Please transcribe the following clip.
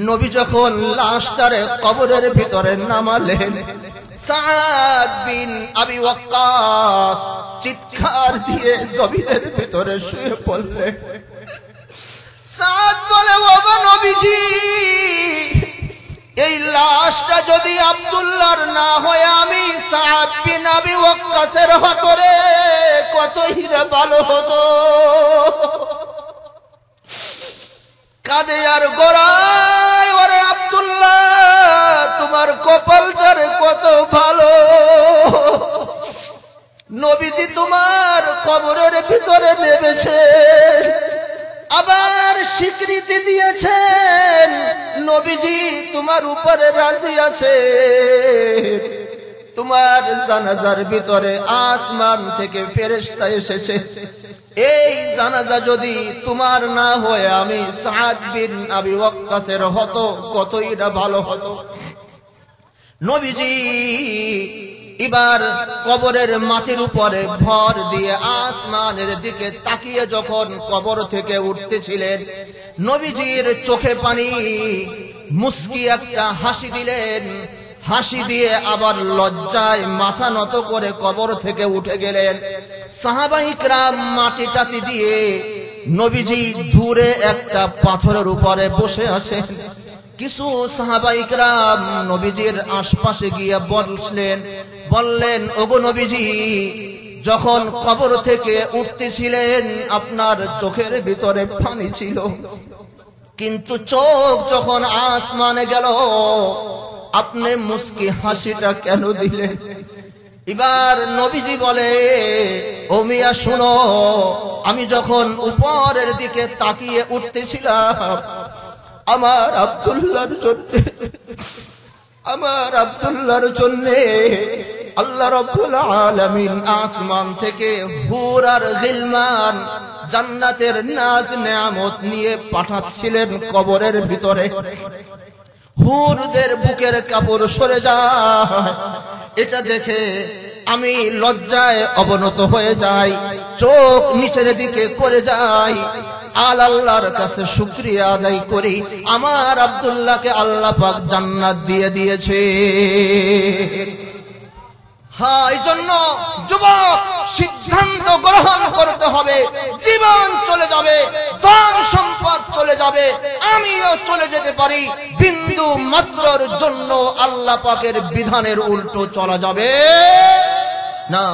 নবী যখন লাশটারে কবরের ভিতরে নামালেন, সাদ বিন আবি ওয়াক্কাস চিৎকার দিয়ে জমিনের ভিতরে শুয়ে পড়লেন। সাদ বলে, ওগো নবীজি, এই লাশটা যদি আব্দুল্লাহর না হয় আমি সাদ বিন আবি ওয়াক্কাসের হতো রে, কতই না ভালো হতো। কাজে আর গোড়ায়, ওরে আব্দুল্লাহ, তোমার কপালটার কত ভালো, নবীজি তোমার কবরের ভিতরে নেমেছে, আবার স্বীকৃতি দিয়েছেন নবীজি তোমার উপরে রাজি আছে। তোমার জানাজার ভিতরে আসমান থেকে ফেরেশতা এসেছে, এই জানাজা যদি তোমার না হয় আমি সাদ বিন আবি ওয়াক্কাসের হতো, কতই না ভালো হতো। নবীজি এবার কবরের মাটির উপরে ভর দিয়ে আসমানের দিকে তাকিয়ে যখন কবর থেকে উঠতেছিলেন, নবীজির চোখে পানি, মুস্কি একটা হাসি দিলেন, হাসি দিয়ে আবার লজ্জায় মাথা নত করে কবর থেকে উঠে গেলেন। সাহাবায়ে কিরাম মাটি টাটি দিয়ে নবীজি দূরে একটা পাথরের উপরে বসে আছেন। কিছু সাহাবায়ে কিরাম নবীজির আশপাশে গিয়ে বললেন, ওগো নবীজি, যখন কবর থেকে উঠতেছিলেন আপনার চোখের ভিতরে পানি ছিল, কিন্তু চোখ যখন আসমানে গেল আপনি মুস্কি হাসিটা কেন দিলেন? এবার নবীজি বলে, ও মিয়া শুনো, আমি যখন উপরের দিকে তাকিয়ে উঠতেছিলাম আমার আব্দুল্লাহর জন্য আল্লাহ রাব্বুল আলামিন আসমান থেকে হুর আর গিলমান জান্নাতের নাজ নেয়ামত নিয়ে পাঠাচ্ছিলেন কবরের ভিতরে। হুরদের বুকের কাপড় সরে যায়, এটা দেখে আমি লজ্জায় অবনত হয়ে যাই, চোখ নিচের দিকে করে যাই, আল্লাহর কাছে শুকরিয়া আদায় করি, আমার আব্দুল্লাহকে আল্লাহ পাক জান্নাত দিয়ে দিয়েছে। হ্যাঁ, এই জন্য যুবক সিদ্ধান্ত গ্রহণ করতে হবে, জীবন চলে যাবে, ধন সম্পদ চলে যাবে, আমিও চলে যেতে পারি, বিন্দু মাত্রর জন্য আল্লাহ পাকের বিধানের উল্টো চলা যাবে না।